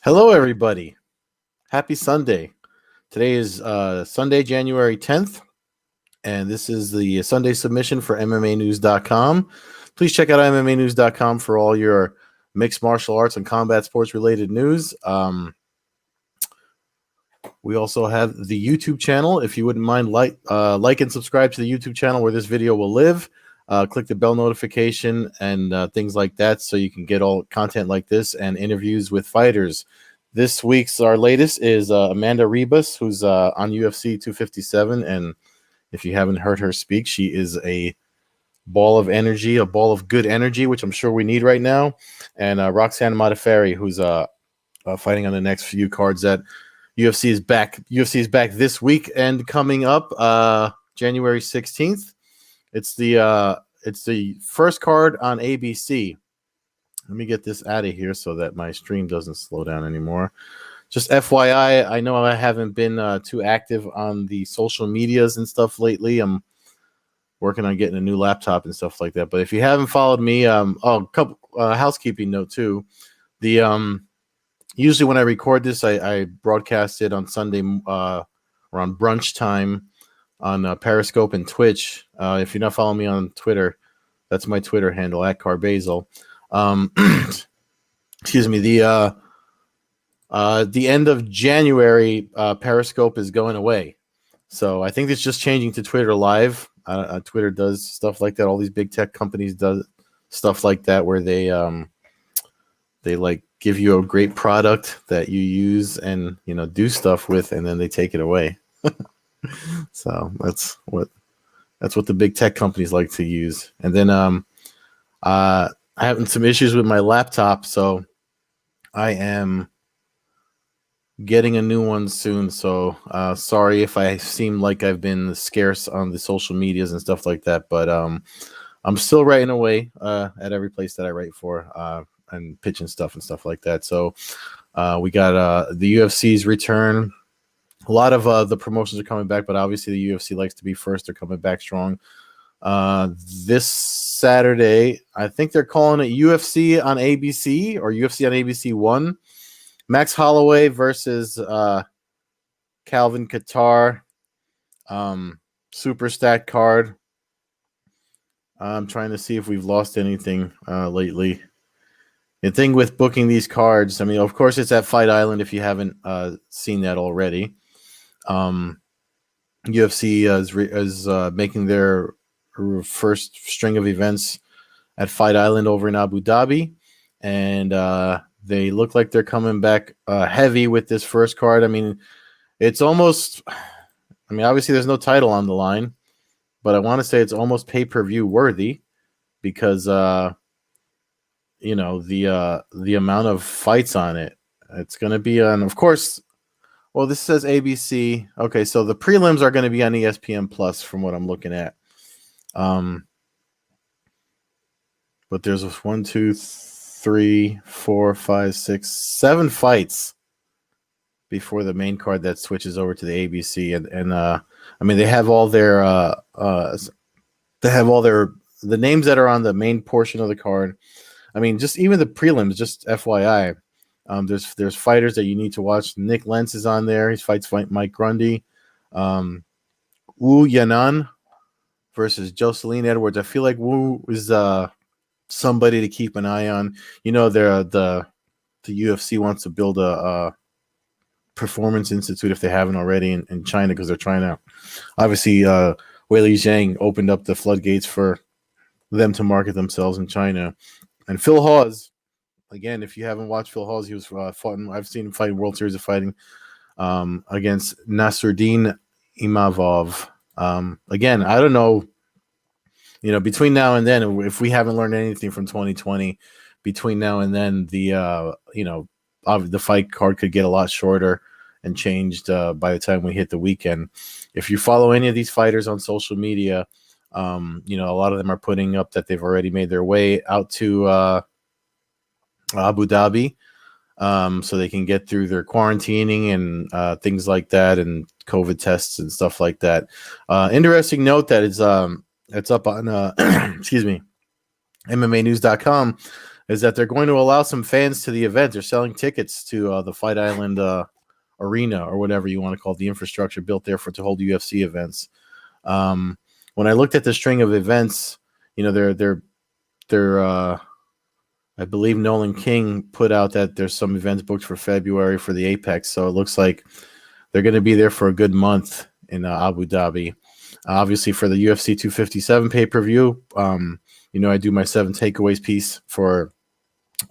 Hello, everybody. Happy Sunday. Today is Sunday, January 10th, and this is the Sunday submission for MMA News.com. Please check out MMA News.com for all your mixed martial arts and combat sports related news. We also have the YouTube channel. If you wouldn't mind, like and subscribe to the YouTube channel where this video will live. Click the bell notification and things like that so you can get all content like this and interviews with fighters. This week's our latest is Amanda Ribas, who's on UFC 257. And if you haven't heard her speak, she is a ball of energy, a ball of good energy, which I'm sure we need right now. And Roxanne Modafferi, who's fighting on the next few cards that UFC is back. UFC is back this week and coming up January 16th. It's the first card on ABC. Let me get this out of here so that my stream doesn't slow down anymore. Just FYI, I know I haven't been too active on the social medias and stuff lately. I'm working on getting a new laptop and stuff like that. But if you haven't followed me, couple housekeeping note too. The usually when I record this, I broadcast it on Sunday around brunch time on Periscope and Twitch. If you're not following me on Twitter, that's my Twitter handle at Carbazel. Excuse me. The end of January, Periscope is going away, so I think it's just changing to Twitter Live. Twitter does stuff like that. All these big tech companies do stuff like that, where they like give you a great product that you use and do stuff with, and then they take it away. So that's what the big tech companies like to use. And then I'm having some issues with my laptop, so I am getting a new one soon. So sorry if I seem like I've been scarce on the social medias and stuff like that, but I'm still writing away at every place that I write for and pitching stuff and stuff like that. So we got the UFC's return. A lot of the promotions are coming back, but obviously the UFC likes to be first. They're coming back strong. This Saturday, I think they're calling it UFC on ABC or UFC on ABC 1. Max Holloway versus Calvin Kattar. Super stacked card. I'm trying to see if we've lost anything lately. The thing with booking these cards, I mean, of course, it's at Fight Island if you haven't seen that already. UFC is making their first string of events at Fight Island over in Abu Dhabi, and they look like they're coming back heavy with this first card. I mean, it's almost, I mean, obviously there's no title on the line, but I want to say it's almost pay-per-view worthy because the amount of fights on it. It's going to be on, of course. Well, this says ABC. Okay, so the prelims are going to be on ESPN Plus from what I'm looking at. But there's 1, 2, 3, 4, 5, 6, 7 fights before the main card that switches over to the ABC, and I mean they have all their the names that are on the main portion of the card. I mean, just even the prelims, just FYI. There's fighters that you need to watch. Nick Lentz is on there. He fights Mike Grundy. Wu Yanan versus Jocelyn Edwards. I feel like Wu is somebody to keep an eye on. The UFC wants to build a performance institute if they haven't already in China, because they're trying to. Obviously, Weili Zhang opened up the floodgates for them to market themselves in China. And Phil Hawes. Again, if you haven't watched Phil Hawes, he was fought. I've seen him fight in World Series of Fighting against Nasruddin Imavov. Again, I don't know. Between now and then, if we haven't learned anything from 2020, between now and then, the fight card could get a lot shorter and changed by the time we hit the weekend. If you follow any of these fighters on social media, a lot of them are putting up that they've already made their way out to Abu Dhabi, so they can get through their quarantining and things like that, and COVID tests and stuff like that. Interesting note that it's up on excuse me, MMAnews.com is that they're going to allow some fans to the event. They're selling tickets to the Fight Island arena, or whatever you want to call it, the infrastructure built there to hold UFC events. When I looked at the string of events, they're I believe Nolan King put out that there's some events booked for February for the Apex, so it looks like they're going to be there for a good month in Abu Dhabi. Obviously, for the UFC 257 pay-per-view, I do my 7 takeaways piece for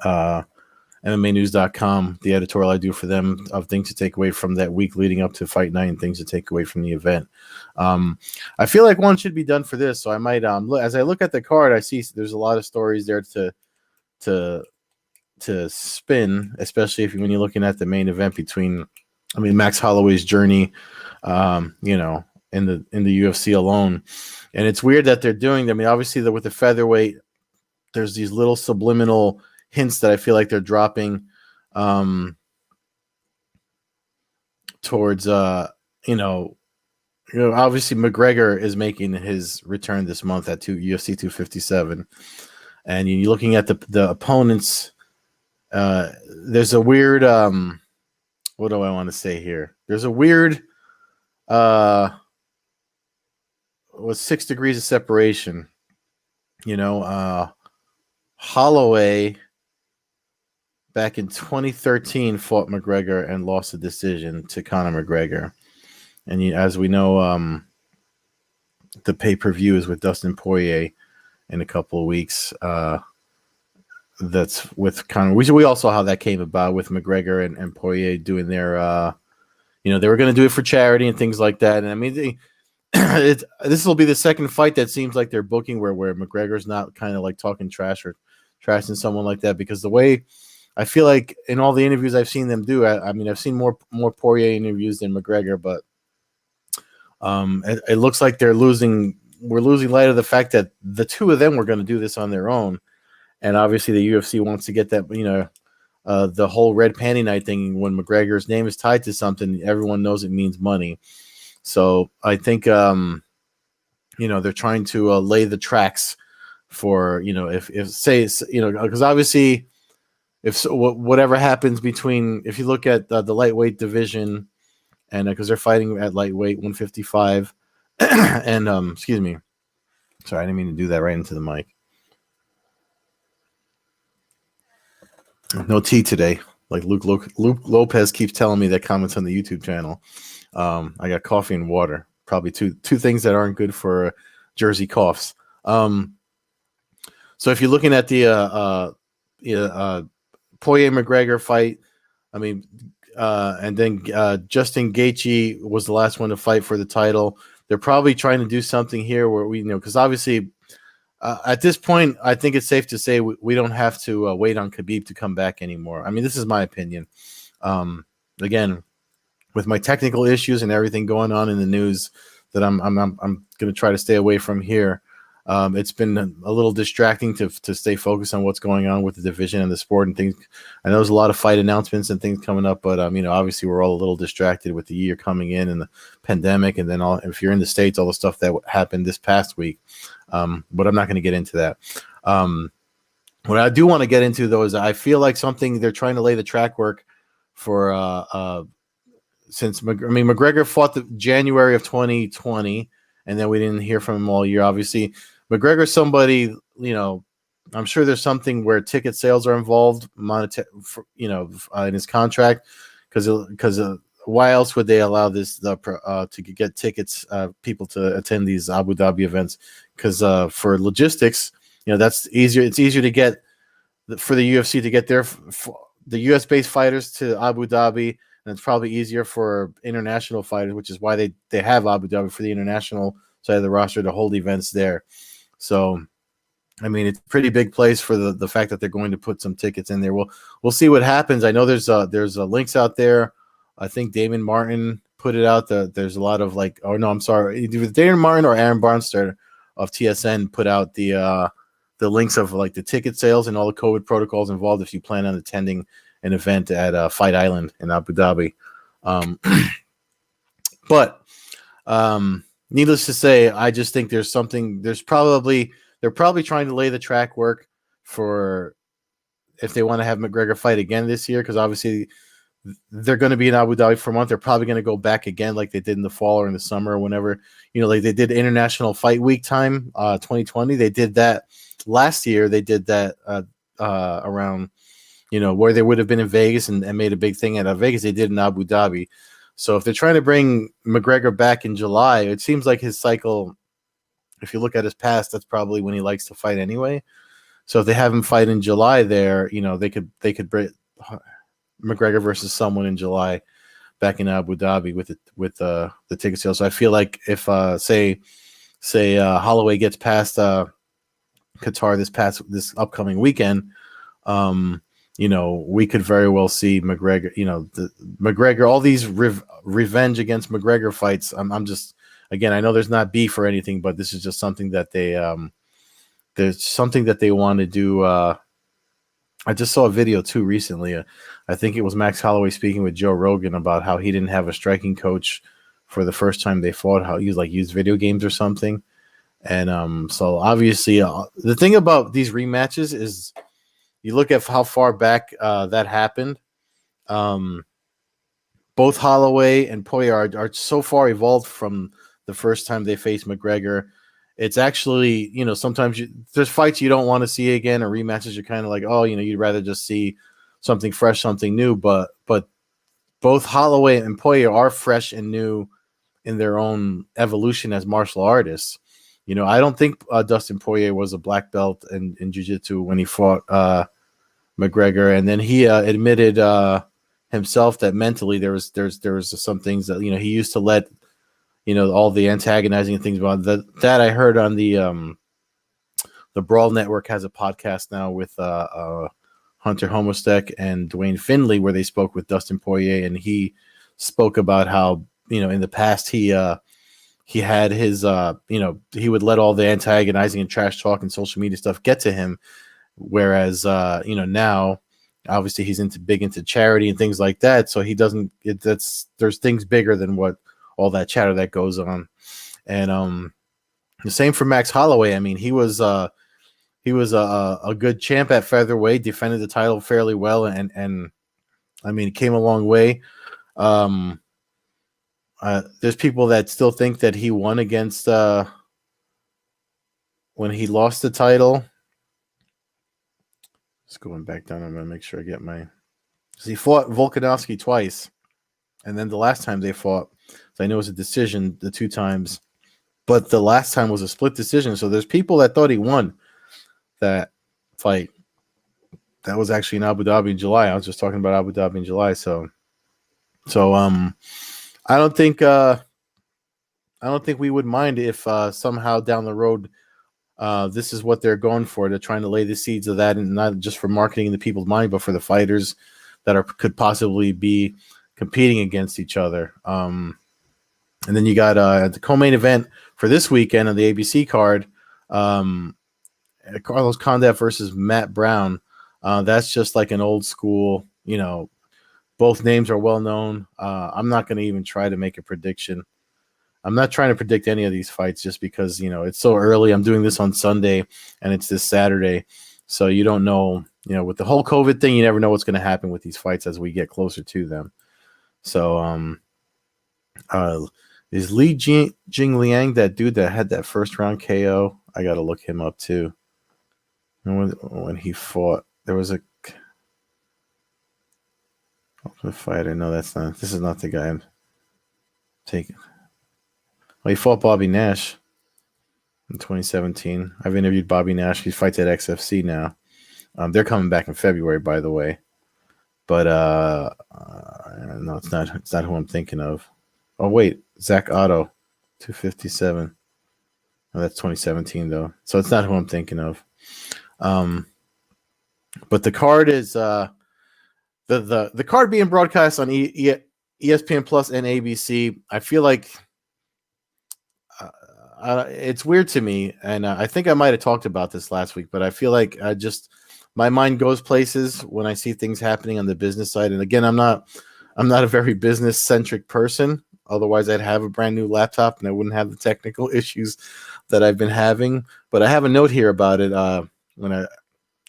MMAnews.com, the editorial I do for them of things to take away from that week leading up to fight night and things to take away from the event. I feel like one should be done for this, so I might as I look at the card, I see there's a lot of stories there to spin, especially when you're looking at the main event between, Max Holloway's journey, in the UFC alone. And it's weird that they're doing. Obviously, with the featherweight, there's these little subliminal hints that I feel like they're dropping towards obviously McGregor is making his return this month at UFC 257, and you're looking at the opponents. There's a weird what do I want to say here? There's a weird with 6 degrees of separation. Holloway back in 2013 fought McGregor and lost a decision to Conor McGregor. And as we know, the pay-per-view is with Dustin Poirier in a couple of weeks. That's with Conor. We all saw how that came about with McGregor and Poirier doing their, they were going to do it for charity and things like that. And this will be the second fight that seems like they're booking where McGregor's not kind of like talking trash or trashing someone like that, because the way I feel like in all the interviews I've seen them do, I've seen more Poirier interviews than McGregor, but it looks like we're losing light of the fact that the two of them were going to do this on their own. And obviously the UFC wants to get that, the whole red panty night thing. When McGregor's name is tied to something, everyone knows it means money. So I think, they're trying to lay the tracks for, if say, because obviously whatever happens between, if you look at the lightweight division, and because they're fighting at lightweight 155 and excuse me, sorry, I didn't mean to do that right into the mic. No tea today, like Luke Lopez keeps telling me that comments on the YouTube channel. I got coffee and water, probably two things that aren't good for Jersey coughs. So if you're looking at the Poirier McGregor fight, and then Justin Gaethje was the last one to fight for the title. They're probably trying to do something here where because obviously at this point, I think it's safe to say we don't have to wait on Khabib to come back anymore. This is my opinion. Again, with my technical issues and everything going on in the news that I'm going to try to stay away from here. It's been a little distracting to stay focused on what's going on with the division and the sport and things. I know there's a lot of fight announcements and things coming up, but obviously we're all a little distracted with the year coming in and the pandemic, and then if you're in the States, all the stuff that happened this past week. But I'm not going to get into that. What I do want to get into though is I feel like something they're trying to lay the track work for. Since McGregor fought the January of 2020, and then we didn't hear from him all year. Obviously, McGregor's somebody, I'm sure there's something where ticket sales are involved, in his contract, because why else would they allow this to get tickets, people to attend these Abu Dhabi events? Because for logistics, that's easier. It's easier to get for the UFC to get the US based fighters to Abu Dhabi. And it's probably easier for international fighters, which is why they have Abu Dhabi for the international side of the roster to hold events there. So, it's a pretty big place for the fact that they're going to put some tickets in there. We'll see what happens. I know there's links out there. I think Damon Martin put it out. There's a lot of either Damon Martin or Aaron Barnster of TSN put out the links of the ticket sales and all the COVID protocols involved if you plan on attending an event at Fight Island in Abu Dhabi. But needless to say, I just think there's something. They're probably trying to lay the track work for if they want to have McGregor fight again this year, because obviously they're going to be in Abu Dhabi for a month. They're probably going to go back again like they did in the fall or in the summer or whenever, like they did International Fight Week time, 2020. They did that last year. They did that around, where they would have been in Vegas and made a big thing out of Vegas. They did in Abu Dhabi. So if they're trying to bring McGregor back in July, it seems like his cycle, if you look at his past, that's probably when he likes to fight anyway. So if they have him fight in July there, they could bring McGregor versus someone in July back in Abu Dhabi with the ticket sales. So I feel like if say Holloway gets past Qatar this upcoming weekend, we could very well see McGregor, McGregor, all these revenge against McGregor fights. I'm just, again, I know there's not beef or anything, but this is just something that there's something that they want to do. I just saw a video too recently. I think it was Max Holloway speaking with Joe Rogan about how he didn't have a striking coach for the first time they fought, how he was like used video games or something. And so obviously the thing about these rematches is you look at how far back that happened. Both Holloway and Poirier are so far evolved from the first time they faced McGregor. It's actually, sometimes there's fights you don't want to see again, or rematches you're kind of like, oh, you'd rather just see something fresh, something new. But both Holloway and Poirier are fresh and new in their own evolution as martial artists. I don't think Dustin Poirier was a black belt in jiu-jitsu when he fought McGregor, and then he admitted himself that mentally there was some things that he used to let all the antagonizing things about that I heard on the Brawl Network has a podcast now with Hunter Homostek and Dwayne Findlay where they spoke with Dustin Poirier, and he spoke about how in the past he had his he would let all the antagonizing and trash talk and social media stuff get to him, whereas now obviously he's big into charity and things like that, so he doesn't there's things bigger than what all that chatter that goes on. And the same for Max Holloway. I mean, he was a good champ at featherweight, defended the title fairly well, and I mean, it came a long way. There's people that still think that he won against when he lost the title. Just going back down, I'm gonna make sure I get my. So he fought Volkanovski twice, and then the last time they fought, so I know it was a decision the two times, but the last time was a split decision. So there's people that thought he won that fight. That was actually in Abu Dhabi in July. I was just talking about Abu Dhabi in July. So I don't think we would mind if somehow down the road this is what they're going for. They're trying to lay the seeds of that, and not just for marketing in the people's mind, but for the fighters that could possibly be competing against each other. And then you got the co-main event for this weekend on the ABC card, Carlos Condit versus Matt Brown. That's just like an old school, both names are well known. I'm not going to even try to make a prediction. I'm not trying to predict any of these fights just because, it's so early. I'm doing this on Sunday and it's this Saturday. So you don't know, with the whole COVID thing, you never know what's going to happen with these fights as we get closer to them. So is Li Jingliang that dude that had that first round KO? I got to look him up too. When he fought, there was a fighter. No, this is not the guy I'm taking. Well, he fought Bobby Nash in 2017. I've interviewed Bobby Nash. He fights at XFC now. They're coming back in February, by the way. But no, it's not who I'm thinking of. Oh wait, Zach Otto, 257. Oh, that's 2017 though, so it's not who I'm thinking of. But the card is the card being broadcast on ESPN Plus and ABC. I feel like it's weird to me, and I think I might have talked about this last week, but I feel like my mind goes places when I see things happening on the business side. And again, I'm not a very business centric person. Otherwise, I'd have a brand new laptop and I wouldn't have the technical issues that I've been having. But I have a note here about it when I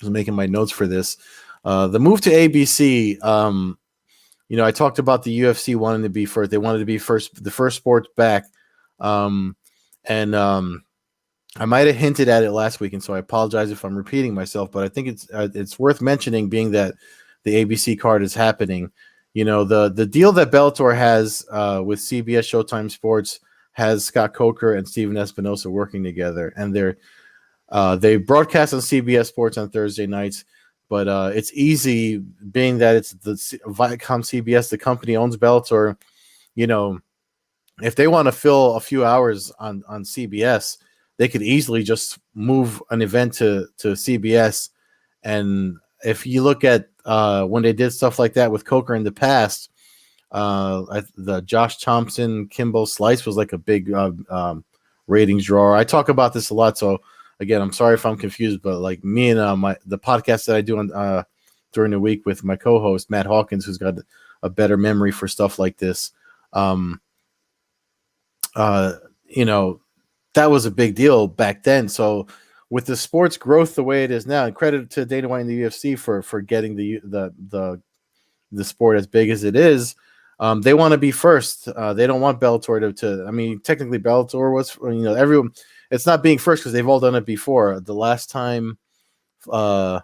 was making my notes for this. The move to ABC. I talked about the UFC wanting to be first. They wanted to be the first sport back, um, and I might have hinted at it last week, and so I apologize if I'm repeating myself. But I think it's worth mentioning, being that the ABC card is happening. The deal that Bellator has with CBS Showtime Sports has Scott Coker and Steven Espinosa working together, and they broadcast on CBS Sports on Thursday nights. But it's easy, being that it's the Viacom CBS, the company owns Bellator. If they want to fill a few hours on CBS, they could easily just move an event to CBS. And if you look at when they did stuff like that with Coker in the past, the Josh Thompson Kimbo Slice was like a big ratings drawer. I talk about this a lot, so again, I'm sorry if I'm confused, but like me and the podcast that I do on during the week with my co-host Matt Hawkins, who's got a better memory for stuff like this. That was a big deal back then. So with the sports growth the way it is now, and credit to Dana White and the UFC for getting the sport as big as it is, they want to be first. They don't want Bellator to. I mean, technically Bellator was, everyone. It's not being first because they've all done it before. The last time, wrote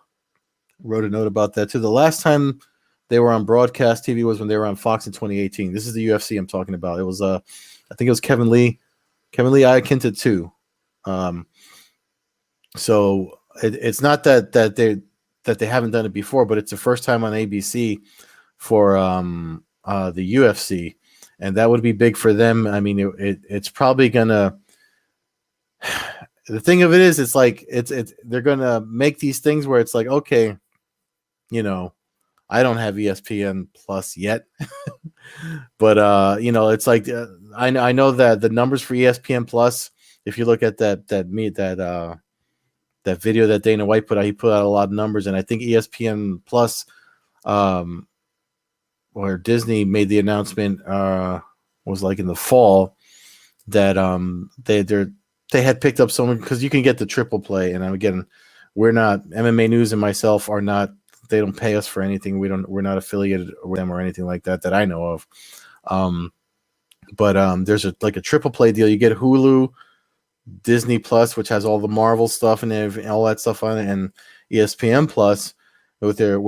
a note about that too. The last time they were on broadcast TV was when they were on Fox in 2018. This is the UFC I'm talking about. It was I think it was Kevin Lee Iaquinta too. So it's not that they haven't done it before, but it's the first time on ABC for the UFC, and that would be big for them. I mean, it's probably gonna. The thing of it is, it's like they're gonna make these things where it's like, okay, I don't have ESPN Plus yet, but it's like I know that the numbers for ESPN Plus, if you look at that video that Dana White put out, he put out a lot of numbers, and I think ESPN Plus, or Disney made the announcement, was like in the fall, that they had picked up someone, because you can get the triple play, and again, we're not, MMA News and myself are not. They don't pay us for anything. We're not affiliated with them or anything like that I know of. But there's a triple play deal. You get Hulu, Disney Plus, which has all the Marvel stuff and all that stuff on it, and ESPN Plus with their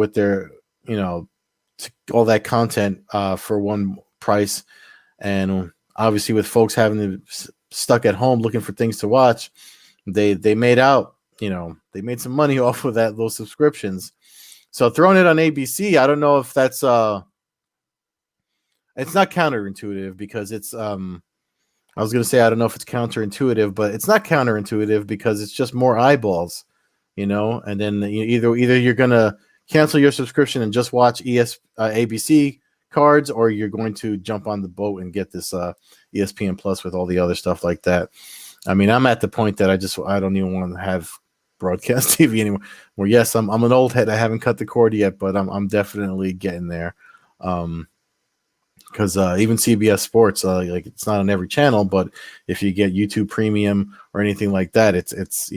all that content for one price. And obviously, with folks having stuck at home looking for things to watch, they made they made some money off of those subscriptions. So throwing it on ABC, I don't know if that's it's not counterintuitive, because it's I was going to say, I don't know if it's counterintuitive, but it's not counterintuitive because it's just more eyeballs, and then either you're going to cancel your subscription and just watch ABC cards, or you're going to jump on the boat and get this ESPN Plus with all the other stuff like that. I mean, I'm at the point that I don't even want to have broadcast TV anymore. Well, yes, I'm an old head. I haven't cut the cord yet, but I'm definitely getting there. Because even CBS Sports, like it's not on every channel, but if you get YouTube Premium or anything like that, it's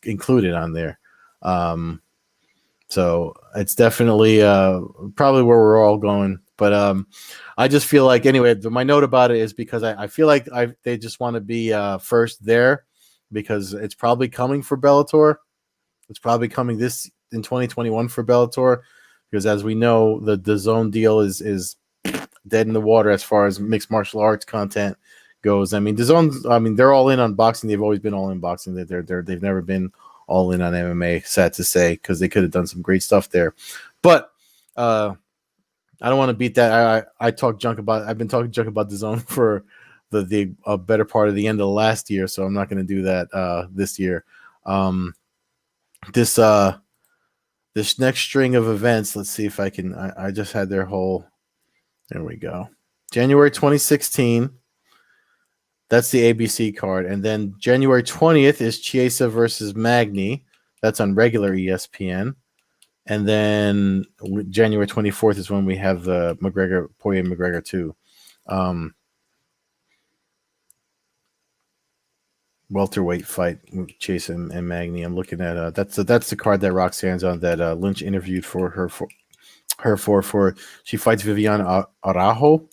included on there. So it's definitely probably where we're all going. But I just feel like, anyway, my note about it is because I feel like they just want to be first there, because it's probably coming for Bellator. It's probably coming this in 2021 for Bellator, because as we know, the Zone deal is dead in the water as far as mixed martial arts content goes. I mean, they're all in on boxing. They've always been all in boxing. They've never been all in on MMA, sad to say, because they could have done some great stuff there. But I don't want to beat that. I've been talking junk about the Zone for the better part of the end of the last year, so I'm not going to do that this year. This next string of events, let's see if I can. I just had their whole. There we go. January 2016. That's the ABC card. And then January 20th is Chiesa versus Magny. That's on regular ESPN. And then January 24th is when we have the Poirier McGregor 2. welterweight fight with Chase and Magny. I'm looking at that's the card that Roxanne's on that Lynch interviewed for she fights Vivian Araujo.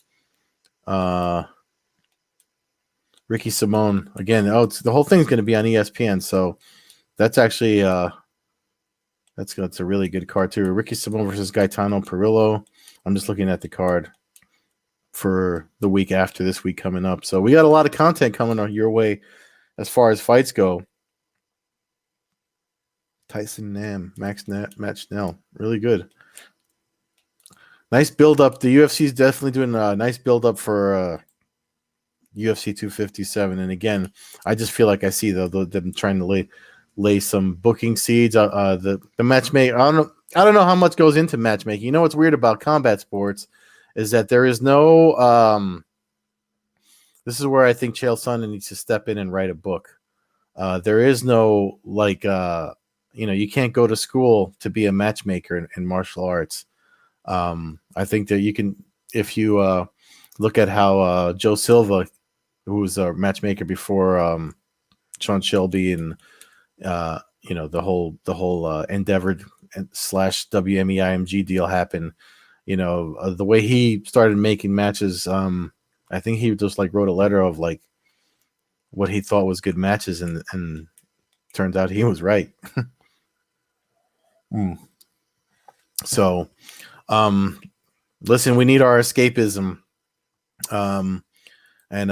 Ricky Simone again. Oh, the whole thing's going to be on ESPN, so that's actually that's a really good card too. Ricky Simone versus Gaetano Perillo. I'm just looking at the card for the week after this week coming up. So we got a lot of content coming on your way as far as fights go. Tyson Nam, Matt Schnell, really good. Nice build up. The UFC is definitely doing a nice build up for UFC 257. And again, I just feel like I see them trying to lay some booking seeds. The matchmaking. I don't know how much goes into matchmaking. You know what's weird about combat sports is that there is no. This is where I think Chael Sonnen needs to step in and write a book. There is no you can't go to school to be a matchmaker in martial arts. I think that you can, if you look at how Joe Silva, who was a matchmaker before Sean Shelby and the whole Endeavor / WME IMG deal happened. The way he started making matches, I think he just wrote a letter of what he thought was good matches, and turns out he was right. So, listen, we need our escapism. And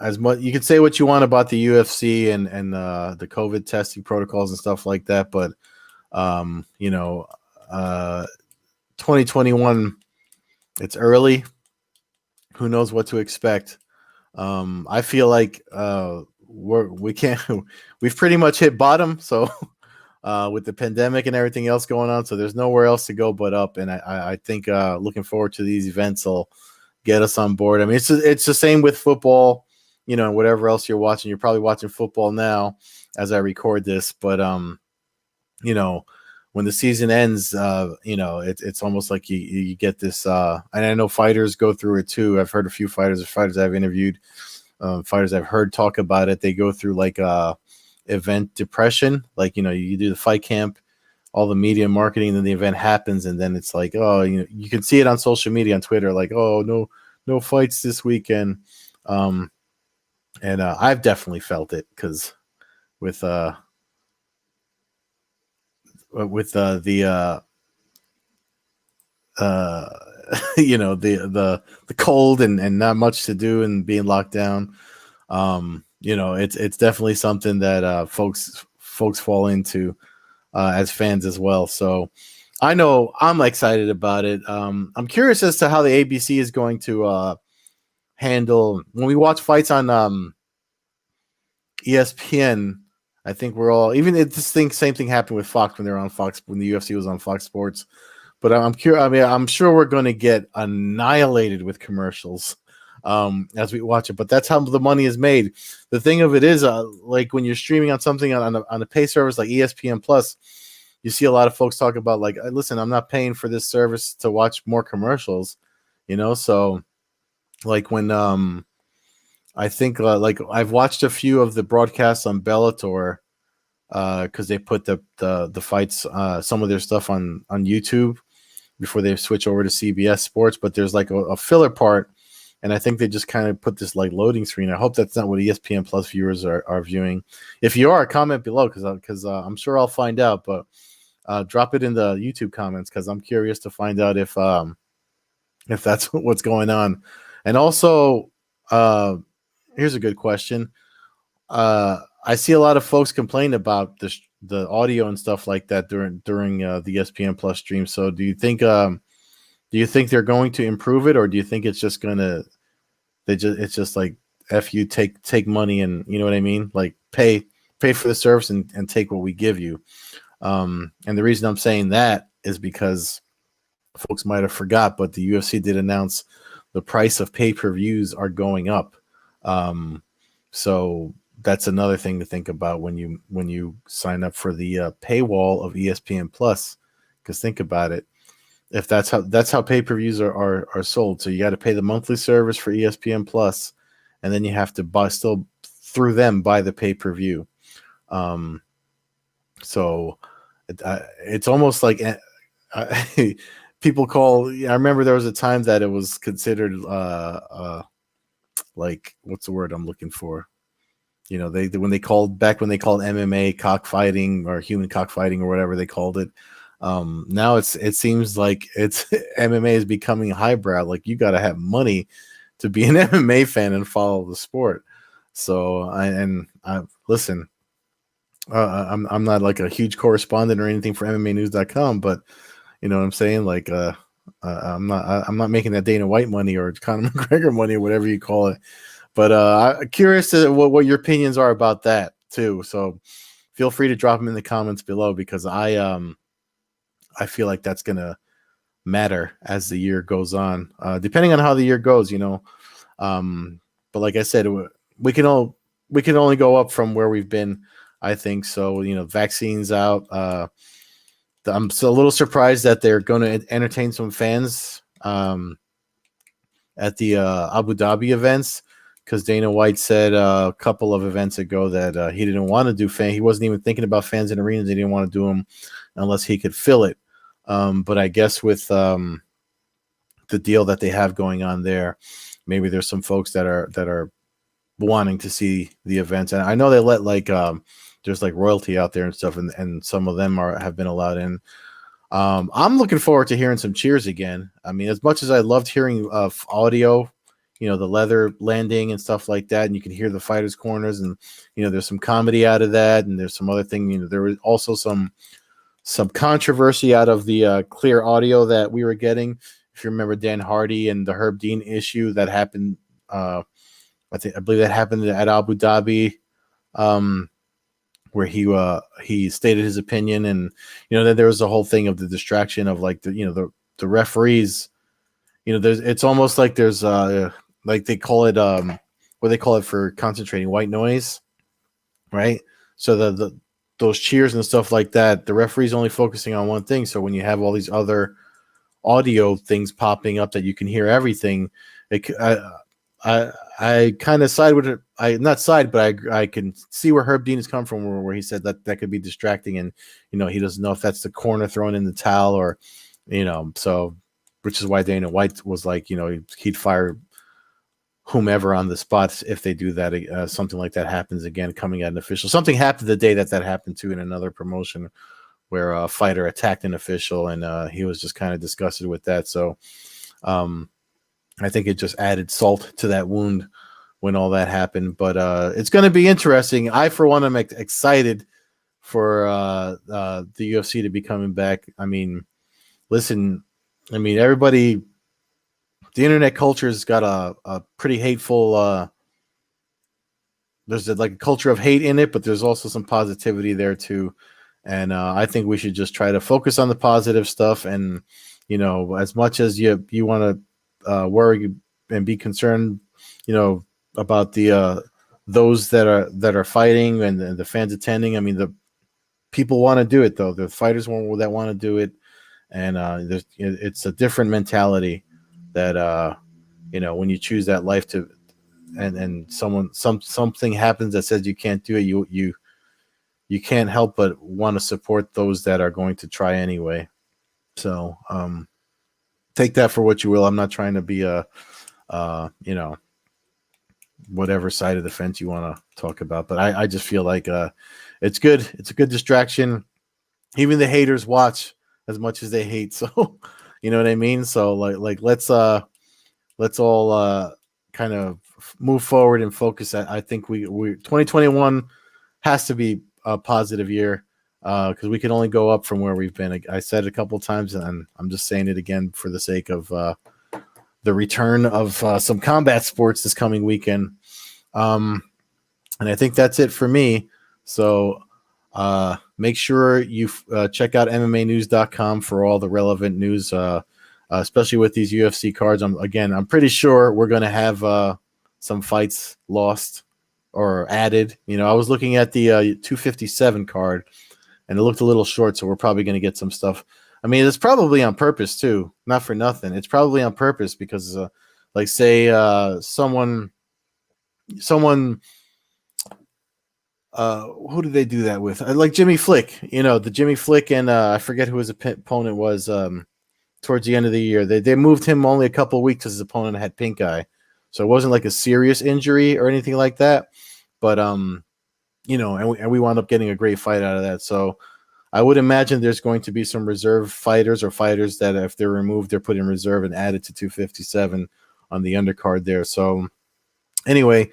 as much you can say what you want about the UFC and the COVID testing protocols and stuff like that, but 2021, it's early. Who knows what to expect? I feel like we've pretty much hit bottom. So with the pandemic and everything else going on, so there's nowhere else to go but up. And I think looking forward to these events will get us on board. I mean, it's the same with football, whatever else you're watching. You're probably watching football now as I record this, but when the season ends, it's almost like you get this. And I know fighters go through it too. I've heard a few fighters I've interviewed, fighters I've heard talk about it. They go through event depression. You do the fight camp, all the media marketing, and then the event happens, and then it's you can see it on social media, on Twitter, no fights this weekend. And I've definitely felt it because with the the cold and not much to do and being locked down, it's definitely something that folks fall into as fans as well. So I know I'm excited about it. I'm curious as to how the ABC is going to handle when we watch fights on ESPN. I think we're all, even if same thing happened with Fox when they're on Fox, when the UFC was on Fox Sports. But I'm curious. I mean, I'm sure we're going to get annihilated with commercials as we watch it. But that's how the money is made. The thing of it is, when you're streaming on something on a pay service like ESPN Plus, you see a lot of folks talk about listen, I'm not paying for this service to watch more commercials, So when I think I've watched a few of the broadcasts on Bellator because they put the fights, some of their stuff on YouTube before they switch over to CBS Sports. But there's a filler part, and I think they just kind of put this loading screen. I hope that's not what ESPN Plus viewers are viewing. If you are, comment below because I'm sure I'll find out. But drop it in the YouTube comments because I'm curious to find out if that's what's going on. And also, here's a good question. I see a lot of folks complain about the audio and stuff like that during the ESPN Plus stream. So do you think they're going to improve it, or do you think it's just it's just F you, take money, and you know what I mean? Pay for the service and take what we give you. And the reason I'm saying that is because folks might have forgot, but the UFC did announce the price of pay-per-views are going up. So that's another thing to think about when you sign up for the paywall of ESPN Plus, because think about it. If that's how pay-per-views are sold. So you got to pay the monthly service for ESPN Plus, and then you have to still through them buy the pay-per-view. So it's almost like people call. I remember there was a time that it was considered like, what's the word I'm looking for? When they called MMA cockfighting or human cockfighting or whatever they called it. Now it seems like it's MMA is becoming highbrow. Like, you got to have money to be an MMA fan and follow the sport. So listen, I'm not like a huge correspondent or anything for MMAnews.com, but you know what I'm saying? Like, I'm not making that Dana White money or Conor McGregor money or whatever you call it. But I'm curious to what your opinions are about that too. So feel free to drop them in the comments below, because I feel like that's gonna matter as the year goes on, depending on how the year goes. But like I said, we can only go up from where we've been, I think. So vaccines out. I'm so a little surprised that they're going to entertain some fans at the Abu Dhabi events, because Dana White said a couple of events ago that he didn't want to do He wasn't even thinking about fans in arenas. He didn't want to do them unless he could fill it. But I guess with the deal that they have going on there, maybe there's some folks that are wanting to see the events. And I know they let there's like royalty out there and stuff, and some of them have been allowed in. I'm looking forward to hearing some cheers again. I mean, as much as I loved hearing audio, the leather landing and stuff like that, and you can hear the fighters' corners, and there's some comedy out of that, and there's some other thing. There was also some controversy out of the clear audio that we were getting. If you remember Dan Hardy and the Herb Dean issue that happened, I believe that happened at Abu Dhabi. Where he stated his opinion, and then there was the whole thing of the distraction of like the referees. It's almost like there's like they call it what they call it for concentrating, white noise, right? So those cheers and stuff like that, the referee's only focusing on one thing. So when you have all these other audio things popping up that you can hear everything, I kind of side with it. Not side, but I can see where Herb Dean has come from, where he said that could be distracting, and he doesn't know if that's the corner throwing in the towel or so, which is why Dana White was like, he'd fire whomever on the spot if they do that. Something like that happens again, coming at an official. Something happened the day that happened too in another promotion, where a fighter attacked an official, and he was just kind of disgusted with that. So I think it just added salt to that wound when all that happened. But it's going to be interesting. I, for one, am excited for the UFC to be coming back. I mean, listen, everybody, the internet culture has got a pretty hateful, there's a culture of hate in it, but there's also some positivity there too. And I think we should just try to focus on the positive stuff. And, as much as you want to worry and be concerned, about the those that are fighting and the fans attending. I mean, the people want to do it though. The fighters that want to do it, and it's a different mentality that when you choose that life to, and something happens that says you can't do it, you can't help but want to support those that are going to try anyway. So take that for what you will. I'm not trying to be a whatever side of the fence you want to talk about, but I just feel like it's good. It's a good distraction. Even the haters watch as much as they hate. So you know what I mean? So like let's all kind of move forward and focus. I think we 2021 has to be a positive year, because we can only go up from where we've been. I said it a couple of times, and I'm just saying it again for the sake of the return of some combat sports this coming weekend. And I think that's it for me. So make sure you check out MMAnews.com for all the relevant news, especially with these UFC cards. I'm pretty sure we're going to have some fights lost or added. I was looking at the 257 card, and it looked a little short, so we're probably going to get some stuff. I mean, it's probably on purpose too, not for nothing. It's probably on purpose because, say, someone who did they do that with? Like Jimmy Flick, the Jimmy Flick, and I forget who his opponent was. Towards the end of the year, they moved him only a couple of weeks because his opponent had pink eye, so it wasn't like a serious injury or anything like that. But and we wound up getting a great fight out of that. So I would imagine there's going to be some reserve fighters or fighters that if they're removed, they're put in reserve and added to 257 on the undercard there. So anyway,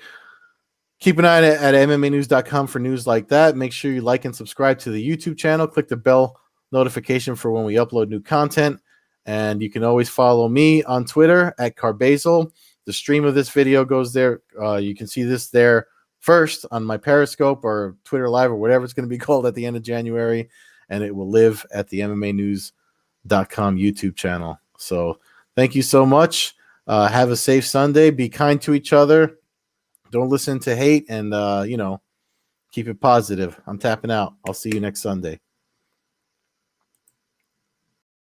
keep an eye at MMAnews.com for news like that. Make sure you like and subscribe to the YouTube channel. Click the bell notification for when we upload new content. And you can always follow me on Twitter at Carbazel. The stream of this video goes there. You can see this there first on my Periscope or Twitter Live or whatever it's going to be called at the end of January. And it will live at the MMAnews.com YouTube channel. So thank you so much. Have a safe Sunday. Be kind to each other. Don't listen to hate and, keep it positive. I'm tapping out. I'll see you next Sunday.